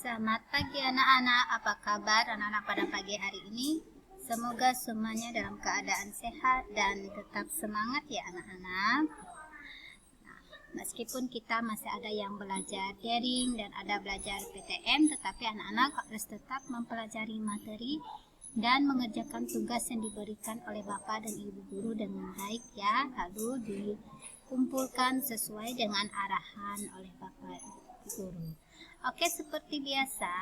Selamat pagi anak-anak, apa kabar anak-anak pada pagi hari ini? Semoga semuanya dalam keadaan sehat dan tetap semangat ya anak-anak. Nah, meskipun kita masih ada yang belajar daring dan ada belajar PTM, tetapi anak-anak harus tetap mempelajari materi dan mengerjakan tugas yang diberikan oleh Bapak dan Ibu Guru dengan baik ya, lalu dikumpulkan sesuai dengan arahan oleh Bapak Ibu Guru. Oke, seperti biasa,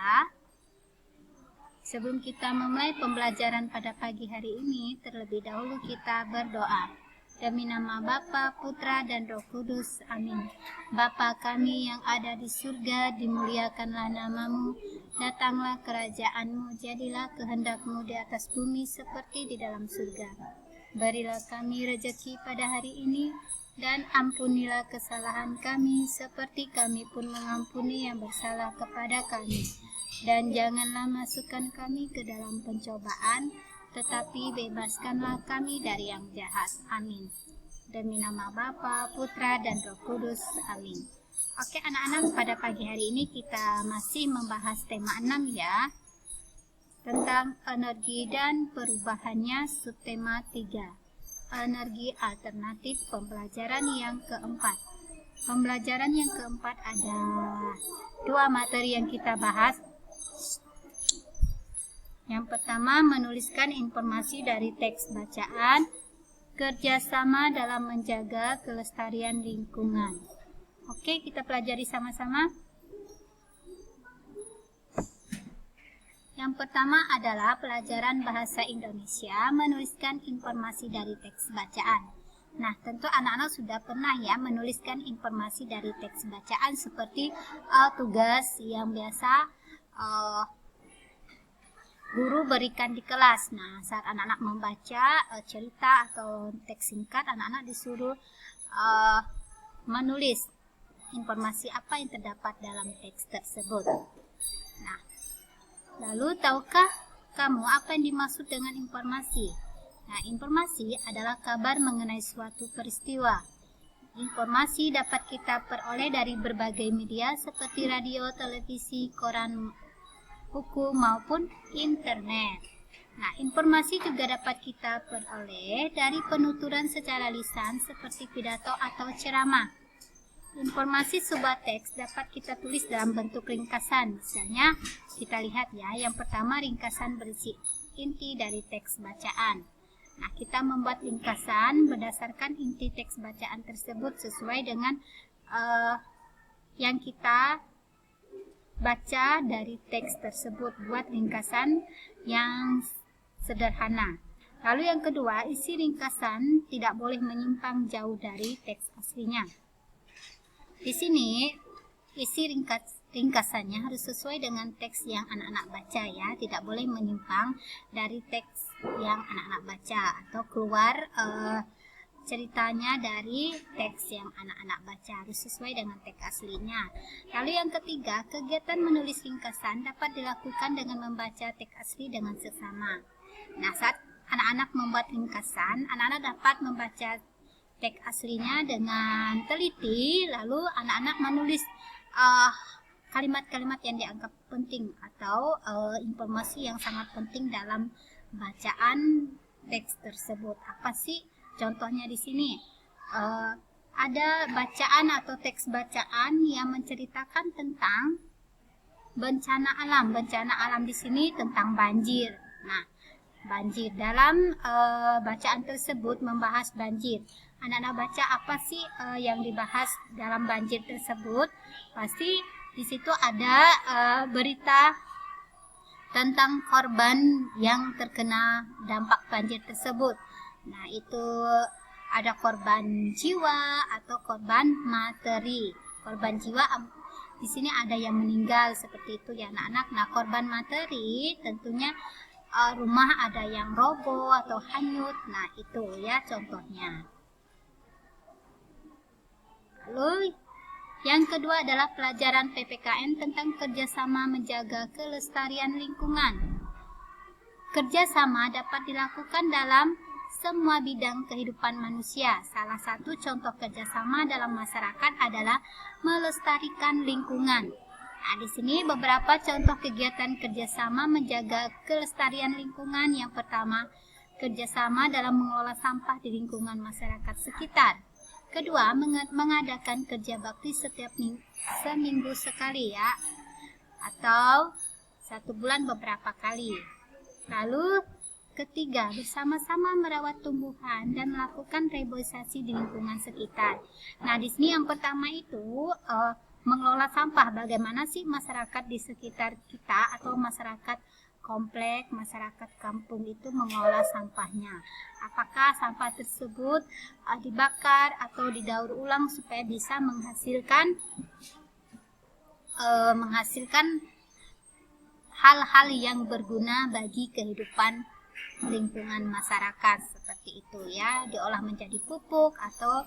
sebelum kita memulai pembelajaran pada pagi hari ini, terlebih dahulu kita berdoa. Demi nama Bapa, Putra, dan Roh Kudus. Amin. Bapa kami yang ada di surga, dimuliakanlah namamu. Datanglah kerajaanmu, jadilah kehendak-mu di atas bumi seperti di dalam surga. Berilah kami rezeki pada hari ini, dan ampunilah kesalahan kami seperti kami pun mengampuni yang bersalah kepada kami. Dan janganlah masukkan kami ke dalam pencobaan, tetapi bebaskanlah kami dari yang jahat. Amin. Demi nama Bapa, Putra, dan Roh Kudus. Amin. Oke anak-anak, pada pagi hari ini kita masih membahas tema 6 ya, tentang energi dan perubahannya, subtema 3. Energi alternatif. Pembelajaran yang keempat. Pembelajaran yang keempat ada 2 materi yang kita bahas. Yang pertama, menuliskan informasi dari teks bacaan, kerjasama dalam menjaga kelestarian lingkungan. Oke, kita pelajari sama-sama. Yang pertama adalah pelajaran bahasa Indonesia, menuliskan informasi dari teks bacaan. Nah, tentu anak-anak sudah pernah ya menuliskan informasi dari teks bacaan seperti tugas yang biasa guru berikan di kelas. Nah, saat anak-anak membaca cerita atau teks singkat, anak-anak disuruh menulis informasi apa yang terdapat dalam teks tersebut. Nah, lalu, tahukah kamu apa yang dimaksud dengan informasi? Nah, informasi adalah kabar mengenai suatu peristiwa. Informasi dapat kita peroleh dari berbagai media seperti radio, televisi, koran, buku, maupun internet. Nah, informasi juga dapat kita peroleh dari penuturan secara lisan seperti pidato atau ceramah. Informasi sebuah teks dapat kita tulis dalam bentuk ringkasan. Misalnya, kita lihat ya, yang pertama ringkasan berisi inti dari teks bacaan. Nah, kita membuat ringkasan berdasarkan inti teks bacaan tersebut sesuai dengan yang kita baca dari teks tersebut. Buat ringkasan yang sederhana. Lalu yang kedua, isi ringkasan tidak boleh menyimpang jauh dari teks aslinya. Di sini, isi ringkasannya harus sesuai dengan teks yang anak-anak baca ya. Tidak boleh menyimpang dari teks yang anak-anak baca atau keluar ceritanya dari teks yang anak-anak baca. Harus sesuai dengan teks aslinya. Lalu yang ketiga, kegiatan menulis ringkasan dapat dilakukan dengan membaca teks asli dengan seksama. Nah, saat anak-anak membuat ringkasan, anak-anak dapat membaca teks aslinya dengan teliti, lalu anak-anak menulis kalimat-kalimat yang dianggap penting atau informasi yang sangat penting dalam bacaan teks tersebut. Apa sih contohnya di sini? Ada bacaan atau teks bacaan yang menceritakan tentang bencana alam. Bencana alam di sini tentang banjir. Nah, banjir dalam bacaan tersebut membahas banjir. Anak-anak baca apa sih yang dibahas dalam banjir tersebut? Pasti di situ ada berita tentang korban yang terkena dampak banjir tersebut. Nah, itu ada korban jiwa atau korban materi. Korban jiwa di sini ada yang meninggal seperti itu ya anak-anak. Nah, korban materi tentunya rumah ada yang roboh atau hanyut. Nah, itu ya contohnya. Lalu yang kedua adalah pelajaran PPKN tentang kerjasama menjaga kelestarian lingkungan. Kerjasama dapat dilakukan dalam semua bidang kehidupan manusia. Salah satu contoh kerjasama dalam masyarakat adalah melestarikan lingkungan. Nah, di sini beberapa contoh kegiatan kerjasama menjaga kelestarian lingkungan. Yang pertama, kerjasama dalam mengelola sampah di lingkungan masyarakat sekitar. Kedua, mengadakan kerja bakti setiap seminggu sekali ya, atau 1 bulan beberapa kali. Lalu ketiga, bersama-sama merawat tumbuhan dan melakukan reboisasi di lingkungan sekitar. Nah, di sini yang pertama itu mengelola sampah. Bagaimana sih masyarakat di sekitar kita atau masyarakat komplek, masyarakat kampung itu mengelola sampahnya? Apakah sampah tersebut dibakar atau didaur ulang supaya bisa menghasilkan hal-hal yang berguna bagi kehidupan lingkungan masyarakat, seperti itu ya, diolah menjadi pupuk atau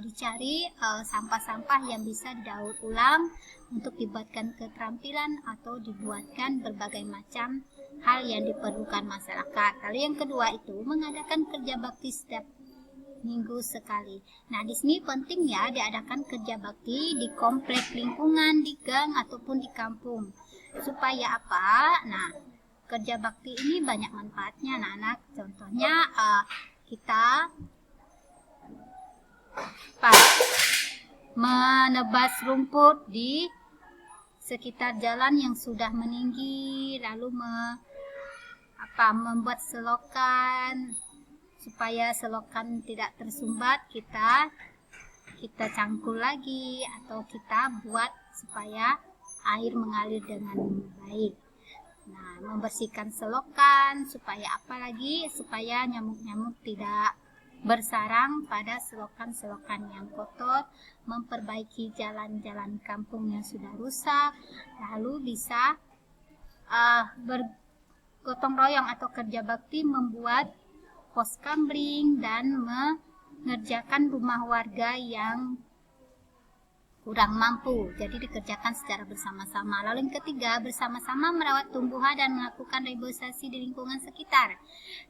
dicari sampah-sampah yang bisa didaur ulang untuk dibuatkan keterampilan atau dibuatkan berbagai macam hal yang diperlukan masyarakat. Lalu yang kedua itu mengadakan kerja bakti setiap minggu sekali. Nah, di sini penting ya diadakan kerja bakti di komplek lingkungan, di gang ataupun di kampung. Supaya apa? Nah, kerja bakti ini banyak manfaatnya anak-anak. Contohnya kita menebas rumput di sekitar jalan yang sudah meninggi, lalu membuat selokan supaya selokan tidak tersumbat, kita cangkul lagi atau kita buat supaya air mengalir dengan baik. Nah, membersihkan selokan supaya supaya nyamuk-nyamuk tidak bersarang pada selokan-selokan yang kotor, memperbaiki jalan-jalan kampung yang sudah rusak, lalu bisa bergotong royong atau kerja bakti membuat pos kamling dan mengerjakan rumah warga yang kurang mampu, jadi dikerjakan secara bersama-sama. Lalu yang ketiga, bersama-sama merawat tumbuhan dan melakukan reboisasi di lingkungan sekitar.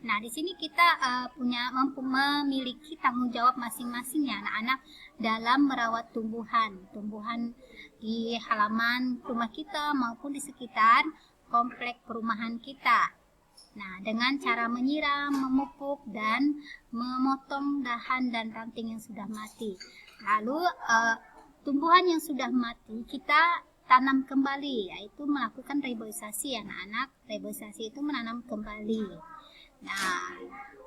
Nah, di sini kita memiliki tanggung jawab masing-masing ya anak-anak dalam merawat tumbuhan di halaman rumah kita maupun di sekitar komplek perumahan kita. Nah, dengan cara menyiram, memupuk, dan memotong dahan dan ranting yang sudah mati. Lalu tumbuhan yang sudah mati kita tanam kembali, yaitu melakukan reboisasi anak-anak. Reboisasi itu menanam kembali. Nah,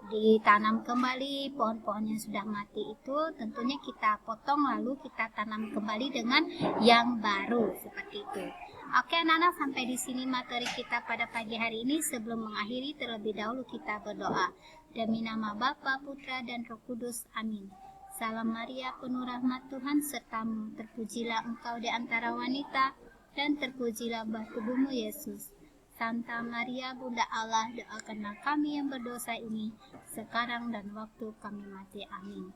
ditanam kembali pohon-pohon yang sudah mati itu tentunya kita potong lalu kita tanam kembali dengan yang baru, seperti itu. Oke anak-anak, sampai di sini materi kita pada pagi hari ini. Sebelum mengakhiri, terlebih dahulu kita berdoa. Demi nama Bapa, Putra, dan Roh Kudus. Amin. Salam Maria, penuh rahmat Tuhan sertamu. Terpujilah engkau di antara wanita, dan terpujilah buah tubuhmu Yesus. Santa Maria, Bunda Allah, doakanlah kami yang berdosa ini, sekarang dan waktu kami mati. Amin.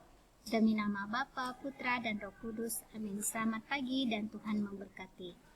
Demi nama Bapa, Putra, dan Roh Kudus. Amin. Selamat pagi dan Tuhan memberkati.